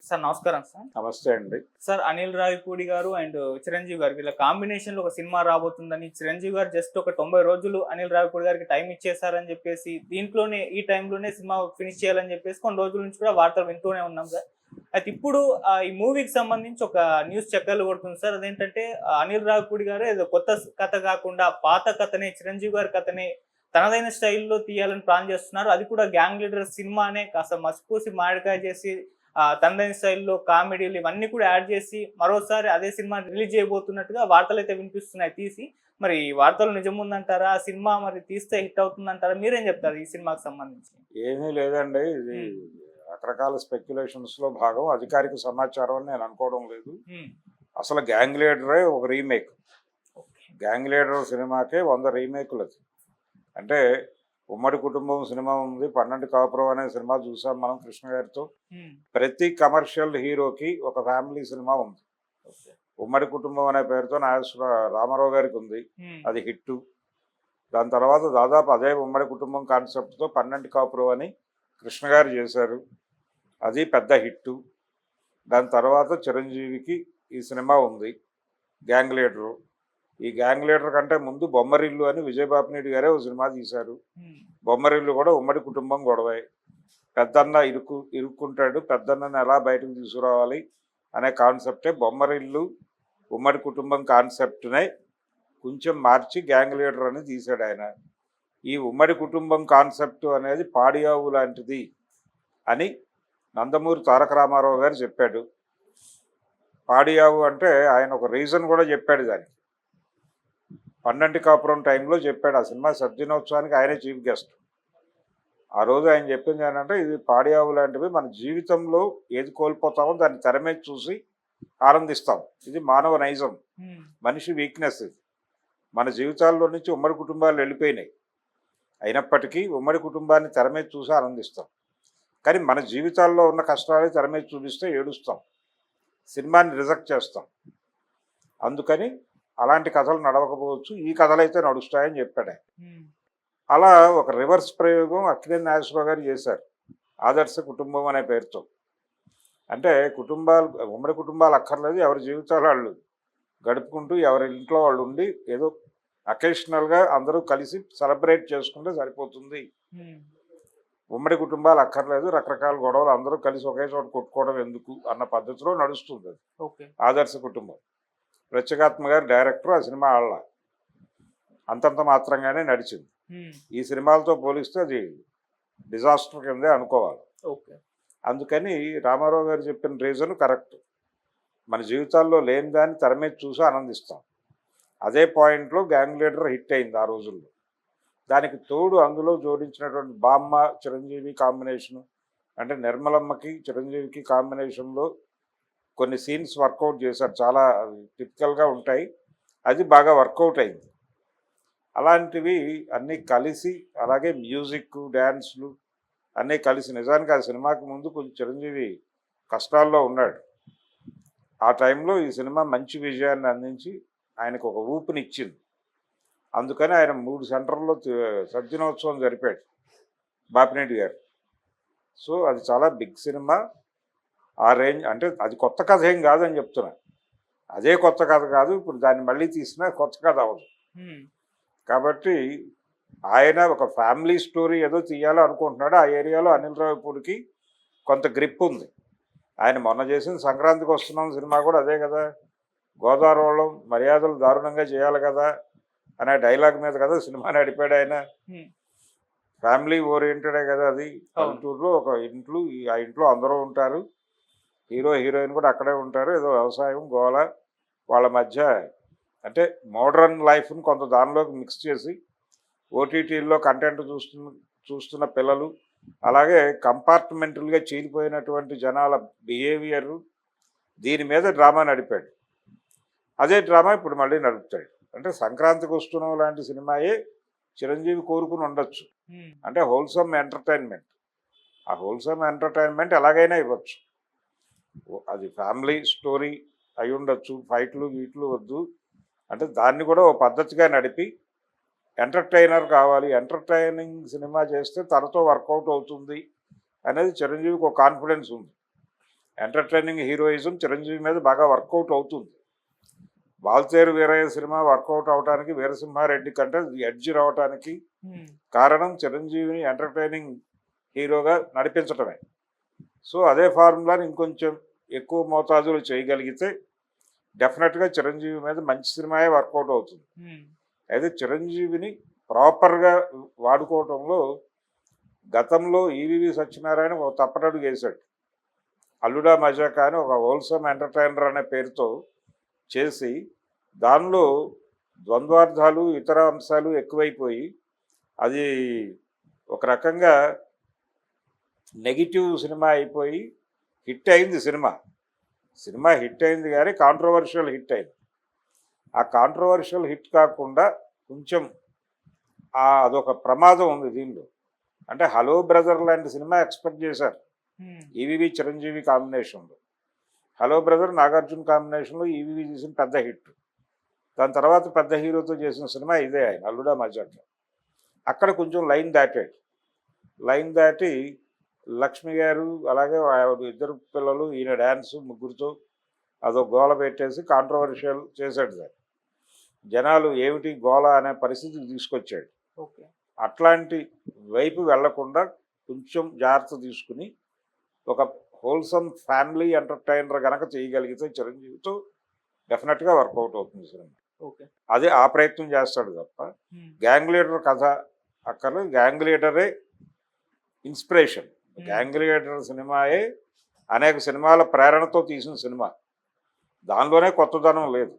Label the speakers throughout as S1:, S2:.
S1: Sir నమస్కారం sir.
S2: నమస్తే అండి.
S1: సార్ అనిల్ రావిపూడి గారు అండ్ చిరంజీవి గారు వీళ్ళ కాంబినేషన్‌లో ఒక సినిమా రాబోతుందని చిరంజీవి గారు జస్ట్ ఒక 90 రోజులు అనిల్ రావిపూడి గారికి టైం ఇచ్చేసారని చెప్పేసి దీంట్లోనే ఈ టైంలోనే సినిమా ఫినిష్ చేయాలని చెప్పేసి కొన్ని రోజుల నుంచి కూడా వార్తలు వింటూనే ఉన్నాం సార్. అయితే ఇప్పుడు ఈ మూవీకి సంబంధించి ఒక న్యూస్ చక్కర్లు కొడుతుంది సార్. అదేంటంటే అనిల్ రావిపూడి గారు ఏదో కొత్త కథ కాకుండా పాత కథనే చిరంజీవి గారి కథనే తనదైన స్టైల్‌లో తీయాలని ప్లాన్ చేస్తున్నారు. అది కూడా గ్యాంగ్ లీడర్ సినిమానే కాస్త మసిపూసి మామిడికాయ చేసి తనదైన స్టైల్‌లో కామెడీలు ఇవన్నీ కూడా యాడ్ చేసి మరోసారి అదే సినిమా రిలీజ్ చేయబోతున్నట్టుగా వార్తలైతే వినిపిస్తున్నాయి తీసి. మరి ఈ వార్తలు నిజముందంటారా? ఆ సినిమా మరి తీస్తే హిట్ అవుతుందంటారా? మీరేం చెప్తారు ఈ సినిమాకి సంబంధించి?
S2: ఏమీ లేదండి. ఇది
S1: హ్మ్.
S2: రకరకాల స్పెక్యులేషన్స్‌లో భాగం. అధికారిక సమాచారం అని నేను అనుకోవడం లేదు.
S1: హ్మ్.
S2: అసలు 'గ్యాంగ్ లీడరే' ఒక రీమేక్.
S1: ఓకే.
S2: 'గ్యాంగ్ లీడర్' సినిమాకే 100 రీమేకులది. అంటే ఉమ్మడి కుటుంబం సినిమా ఉంది. 12 కాపురం అనే సినిమా చూసాం మనం కృష్ణ గారితో.
S1: హ్మ్.
S2: ప్రతి కమర్షియల్ హీరోకి ఒక ఫ్యామిలీ సినిమా ఉంది.
S1: ఓకే.
S2: ఉమ్మడి కుటుంబం అనే పేరుతో రామారావు గారికి ఉంది.
S1: హ్మ్.
S2: అది హిట్టు. దాని తర్వాత దాదాపు అదే ఉమ్మడి కుటుంబం కాన్సెప్ట్తో 12 కాపురం అని కృష్ణ గారు చేశారు. అది పెద్ద హిట్టు. దాని తర్వాత చిరంజీవికి ఈ సినిమా ఉంది 'గ్యాంగ్ లీడరు'. ఈ 'గ్యాంగ్ లీడర్' కంటే ముందు 'బొమ్మరిల్లు' అని విజయబాపినేడు గారే ఒక సినిమా తీశారు.
S1: హ్మ్.
S2: 'బొమ్మరిల్లు' కూడా ఉమ్మడి కుటుంబం గొడవే. పెద్దన్న ఇరుక్కుంటాడు, పెద్దన్నని ఎలా బయటకు తీసుకురావాలి అనే కాన్సెప్టే 'బొమ్మరిల్లు' ఉమ్మడి కుటుంబం కాన్సెప్ట్నే కొంచెం మార్చి 'గ్యాంగ్ లీడర్' అని తీశాడు ఆయన. ఈ ఉమ్మడి కుటుంబం కాన్సెప్ట్ అనేది పాడియావు లాంటిది అని నందమూరి తారక రామారావు గారు చెప్పాడు. పాడియావు అంటే ఆయన ఒక రీజన్ కూడా చెప్పాడు దానికి. 12 కాపురం టైంలో చెప్పాడు. ఆ సినిమా సద్దినోత్సవానికి ఆయనే చీఫ్ గెస్ట్. ఆ రోజు ఆయన చెప్పింది ఏంటంటే, ఇది పాడియావు లాంటివి, మన జీవితంలో ఏది కోల్పోతామో దాన్ని తెర మీద చూసి ఆనందిస్తాం. ఇది మానవ నైజం,
S1: హ్మ్.
S2: మనిషి వీక్నెస్. ఇది మన జీవితాల్లో నుంచి ఉమ్మడి కుటుంబాలు వెళ్ళిపోయినాయి. అయినప్పటికీ ఉమ్మడి కుటుంబాన్ని తెర మీద చూసి ఆనందిస్తాం. కానీ మన జీవితాల్లో ఉన్న కష్టాలు తెర మీద చూపిస్తే ఏడుస్తాం, సినిమాని రిజెక్ట్ చేస్తాం. అందుకని అలాంటి కథలు నడవకపోవచ్చు, ఈ కథలు అయితే నడుస్తాయని చెప్పాడు ఆయన.
S1: హ్మ్.
S2: అలా ఒక రివర్స్ ప్రయోగం అక్కినేని నాగేశ్వరరావు గారు చేశారు, ఆదర్శ కుటుంబం అనే పేరుతో. అంటే కుటుంబాలు, ఉమ్మడి కుటుంబాలు అక్కర్లేదు, ఎవరి జీవితాలు వాళ్ళు గడుపుకుంటూ ఎవరి ఇంట్లో వాళ్ళు ఉండి ఏదో అకేషనల్గా అందరూ కలిసి సెలబ్రేట్ చేసుకుంటే సరిపోతుంది.
S1: హ్మ్.
S2: ఉమ్మడి కుటుంబాలు అక్కర్లేదు, రకరకాల గొడవలు అందరూ కలిసి ఒకే చోట కొట్టుకోవడం ఎందుకు అన్న పద్ధతిలో నడుస్తుంది అది
S1: ఓకే.
S2: ఆదర్శ కుటుంబం. ప్రత్యేగాత్మ గారు డైరెక్టర్. ఆ సినిమా ఆళ్ళ అంతంత మాత్రంగానే నడిచింది.
S1: హ్మ్.
S2: ఈ సినిమాలతో పోలిస్తే అది డిజాస్టర్ కిందే అనుకోవాలి.
S1: ఓకే.
S2: అందుకని రామారావు గారు చెప్పిన రీజన్ కరెక్ట్. మన జీవితాల్లో లేని దాన్ని తెర మీద చూసి ఆనందిస్తాం. అదే పాయింట్లో 'గ్యాంగ్ లీడర్' హిట్ అయింది ఆ రోజుల్లో. దానికి తోడు అందులో జోడించినటువంటి బామ్మ చిరంజీవి కాంబినేషను, అంటే నిర్మలమ్మకి చిరంజీవికి కాంబినేషన్లో కొన్ని సీన్స్ వర్కౌట్ చేశారు. చాలా టిపికల్గా ఉంటాయి. అది బాగా వర్కౌట్ అయింది. అలాంటివి అన్నీ కలిసి, అలాగే మ్యూజిక్, డ్యాన్స్లు అన్నీ కలిసి, నిజానికి ఆ సినిమాకి ముందు కొంచెం చిరంజీవి కష్టాల్లో ఉన్నాడు. ఆ టైంలో ఈ సినిమా మంచి విజయాన్ని అందించి ఆయనకు ఒక ఊపునిచ్చింది. అందుకని ఆయన 3 సెంటర్లో సద్దినోత్సవం జరిపాడు బాపినేటి గారు. సో అది చాలా బిగ్ సినిమా. ఆ రేంజ్ అంటే అది కొత్త కథ ఏం కాదని చెప్తున్నా. అదే కొత్త కథ కాదు, ఇప్పుడు దాన్ని మళ్ళీ తీసినా కొత్త కథ అవ్వదు.
S1: హ్మ్.
S2: కాబట్టి ఆయన ఒక ఫ్యామిలీ స్టోరీ ఏదో తీయాలో అనుకుంటున్నాడు. ఆ ఏరియాలో అనిల్ రావిపూడికి కొంత గ్రిప్ ఉంది. ఆయన మొన్న చేసిన సంక్రాంతికి వస్తున్నాం సినిమా కూడా అదే కదా, గోదావరి వాళ్ళం మర్యాదలు దారుణంగా చేయాలి కదా అనే డైలాగ్ మీద కదా సినిమా నడిపాడు ఆయన.
S1: హ్మ్.
S2: ఫ్యామిలీ ఓరియంటెడే కదా అది.
S1: అవును.
S2: పల్లెటూరులో ఒక ఇంట్లో, ఆ ఇంట్లో అందరూ ఉంటారు, హీరో హీరోయిన్ కూడా అక్కడే ఉంటారు, ఏదో వ్యవసాయం గోల వాళ్ళ మధ్య. అంటే మోడ్రన్ లైఫ్ని కొంత దానిలోకి మిక్స్ చేసి ఓటీటీల్లో కంటెంట్ చూస్తున్న పిల్లలు, అలాగే కంపార్ట్మెంటల్గా చీలిపోయినటువంటి జనాల బిహేవియరు, దీని మీద డ్రామా నడిపాడు. అదే డ్రామా ఇప్పుడు మళ్ళీ నడుపుతాడు. అంటే సంక్రాంతికి వస్తున్నాం లాంటి సినిమాయే చిరంజీవి కోరుకుని ఉండొచ్చు.
S1: హ్మ్.
S2: అంటే హోల్సమ్ ఎంటర్టైన్మెంట్. ఆ హోల్సమ్ ఎంటర్టైన్మెంట్ ఎలాగైనా ఇవ్వచ్చు. అది ఫ్యామిలీ స్టోరీ అయి ఉండొచ్చు, ఫైట్లు గీట్లు వద్దు. అంటే దాన్ని కూడా ఓ పద్ధతిగా నడిపి ఎంటర్టైనర్ కావాలి, ఎంటర్టైనింగ్ సినిమా చేస్తే తనతో వర్కౌట్ అవుతుంది అనేది చిరంజీవికి ఒక కాన్ఫిడెన్స్ ఉంది. ఎంటర్టైనింగ్ హీరోయిజం చిరంజీవి మీద బాగా వర్కౌట్ అవుతుంది. వాల్తేరు వీరయ్య సినిమా వర్కౌట్ అవడానికి, వీరసింహారెడ్డి కంటే ఎడ్జ్ రావడానికి కారణం చిరంజీవిని ఎంటర్టైనింగ్ హీరోగా నడిపించటమే. సో అదే ఫార్ములాని ఇంకొంచెం ఎక్కువ మోతాదులు చేయగలిగితే డెఫినెట్గా చిరంజీవి మీద మంచి సినిమాయే వర్కౌట్ అవుతుంది. అయితే చిరంజీవిని ప్రాపర్గా వాడుకోవటంలో గతంలో ఈవీవి సత్యనారాయణ ఒక తప్పటడుగు వేశాడు. అల్లుడా మజాకా అని ఒక హోల్సమ్ ఎంటర్టైనర్ అనే పేరుతో చేసి దానిలో ద్వంద్వార్థాలు ఇతర అంశాలు ఎక్కువైపోయి అది ఒక రకంగా నెగిటివ్ సినిమా అయిపోయి హిట్ అయింది. సినిమా హిట్ అయింది కానీ కాంట్రవర్షియల్ హిట్ అయింది. ఆ కాంట్రవర్షియల్ హిట్ కాకుండా కొంచెం అదొక ప్రమాదం ఉంది దీనిలో. అంటే హలో బ్రదర్ లాంటి సినిమా ఎక్స్పెక్ట్ చేశారు ఈవీవి చిరంజీవి కాంబినేషన్లో. హలో బ్రదర్ నాగార్జున కాంబినేషన్లో ఈవీవి చేసిన పెద్ద హిట్. దాని తర్వాత పెద్ద హీరోతో చేసిన సినిమా ఇదే ఆయన అల్లుడా మజాకా. అక్కడ కొంచెం లైన్ దాటి లక్ష్మి గారు అలాగే ఇద్దరు పిల్లలు ఈయన డ్యాన్స్ ముగ్గురితో అదో గోల పెట్టేసి కాంట్రవర్షియల్ చేశాడు. దాన్ని జనాలు ఏమిటి గోల అనే పరిస్థితికి తీసుకొచ్చాడు. అట్లాంటి వైపు వెళ్లకుండా కొంచెం జాగ్రత్త తీసుకుని ఒక హోల్సమ్ ఫ్యామిలీ ఎంటర్టైనర్ కనుక చేయగలిగితే చిరంజీవితో డెఫినెట్గా వర్కౌట్ అవుతుంది సినిమా. అదే ఆ ప్రయత్నం చేస్తాడు తప్ప గ్యాంగ్ లీడర్ కథ అక్కర్లేదు. గ్యాంగ్ లీడరే ఇన్స్పిరేషన్. గ్యాంగ్ లీడర్ సినిమాయే అనేక సినిమాల ప్రేరణతో తీసిన సినిమా. దానిలోనే కొత్తదనం లేదు.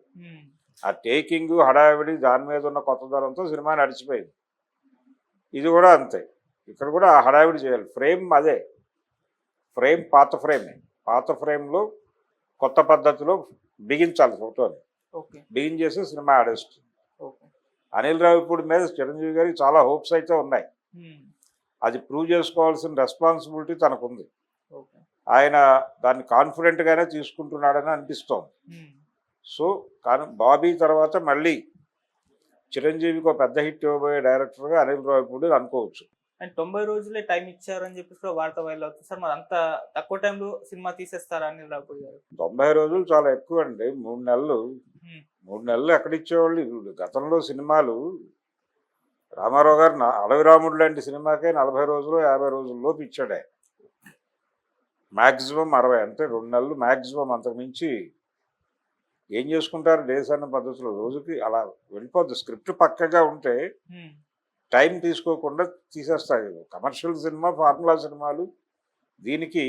S2: ఆ టేకింగ్ హడావిడి దాని మీద ఉన్న కొత్తదనంతో సినిమా నడిచిపోయింది. ఇది కూడా అంతే. ఇక్కడ కూడా ఆ హడావిడి చేయాలి. ఫ్రేమ్ అదే, ఫ్రేమ్ పాత ఫ్రేమ్లో కొత్త పద్ధతిలో బిగించాలి ఫోటోని. బిగించేసి సినిమా ఆడేస్తుంది. అనిల్ రావిపూడి మీద చిరంజీవి గారికి చాలా హోప్స్ అయితే ఉన్నాయి. అది ప్రూవ్ చేసుకోవాల్సిన రెస్పాన్సిబిలిటీ తనకుంది. ఆయన దాన్ని కాన్ఫిడెంట్గానే తీసుకుంటున్నాడని అనిపిస్తోంది. సో కానీ బాబీ తర్వాత మళ్ళీ చిరంజీవికి ఒక పెద్ద హిట్ ఇవ్వబోయే డైరెక్టర్గా అనిల్ రావిపూడి అనుకోవచ్చు.
S1: అండ్ 90 రోజులే టైం ఇచ్చారని చెప్పేసి వార్త వైరల్ అవుతుంది సార్. మరి అంత తక్కువ టైంలో సినిమా తీసేస్తారా అనిల్ రావిపూడి గారు?
S2: 90 రోజులు చాలా ఎక్కువ అండి. 3 నెలలు. 3 నెలలు ఎక్కడిచ్చేవాళ్ళు. గతంలో సినిమాలు రామారావు గారు అడవి రాముడు లాంటి సినిమాకే 40 రోజులు 50 రోజుల్లోపు ఇచ్చాడే. మ్యాక్సిమం 60, అంటే 2 నెలలు మ్యాక్సిమం. అంతకు మించి ఏం చేసుకుంటారు డేస్ అన్న పద్ధతిలో. రోజుకి అలా వెళ్ళిపోద్ది. స్క్రిప్ట్ పక్కగా ఉంటే టైం తీసుకోకుండా తీసేస్తాయి. కమర్షియల్ సినిమా, ఫార్ములా సినిమాలు దీనికి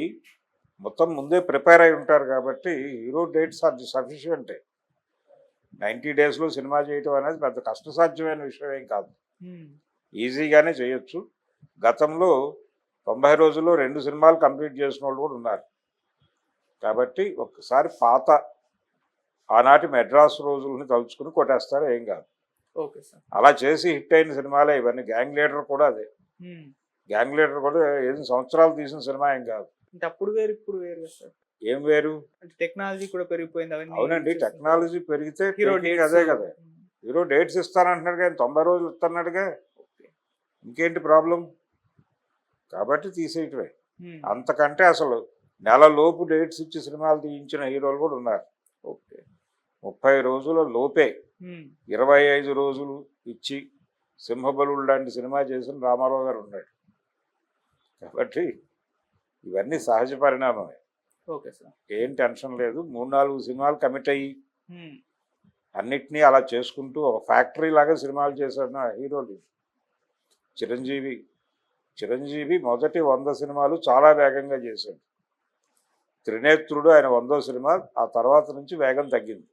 S2: మొత్తం ముందే ప్రిపేర్ అయి ఉంటారు కాబట్టి హీరో డేట్స్ ఆర్ సఫిషియంటే. 90 డేస్లో సినిమా చేయటం అనేది పెద్ద కష్టసాధ్యమైన విషయం ఏం కాదు. ఈజీగానే చేయొచ్చు. గతంలో 90 రోజుల్లో 2 సినిమాలు కంప్లీట్ చేసిన వాళ్ళు కూడా ఉన్నారు. కాబట్టి ఒక్కసారి పాత ఆనాటి మెడ్రాస్ రోజుల్ని తలుచుకుని కొట్టేస్తారు, ఏం కాదు. అలా చేసి హిట్ అయిన సినిమాలే ఇవన్నీ. గ్యాంగ్ లీడర్ కూడా అదే. గ్యాంగ్ లీడర్ కూడా 8 సంవత్సరాలు తీసిన సినిమా ఏం కాదు.
S1: అప్పుడు వేరు ఇప్పుడు వేరు సార్.
S2: ఏం వేరు?
S1: టెక్నాలజీ కూడా పెరిగిపోయింది.
S2: అవునండి, టెక్నాలజీ పెరిగితే అదే కదా. హీరో డేట్స్ ఇస్తానంటున్నాడు కానీ 90 రోజులు ఇస్తున్నాడుగా. ఇంకేంటి ప్రాబ్లం? కాబట్టి తీసేయటమే. అంతకంటే అసలు నెలలోపు డేట్స్ ఇచ్చి సినిమాలు తీయించిన హీరోలు కూడా ఉన్నారు. 30 రోజుల లోపే 25 రోజులు ఇచ్చి సింహబలుడు లాంటి సినిమా చేసిన రామారావు గారు ఉన్నాడు. కాబట్టి ఇవన్నీ సహజ పరిణామమే. ఏం టెన్షన్ లేదు. 3-4 సినిమాలు కమిట్ అయ్యి అన్నిటినీ అలా చేసుకుంటూ ఒక ఫ్యాక్టరీ లాగా సినిమాలు చేశాడు నా హీరోలు. చిరంజీవి మొదటి 100 సినిమాలు చాలా వేగంగా చేశాడు. త్రినేత్రుడు ఆయన 100వ సినిమా. ఆ తర్వాత నుంచి వేగం తగ్గింది.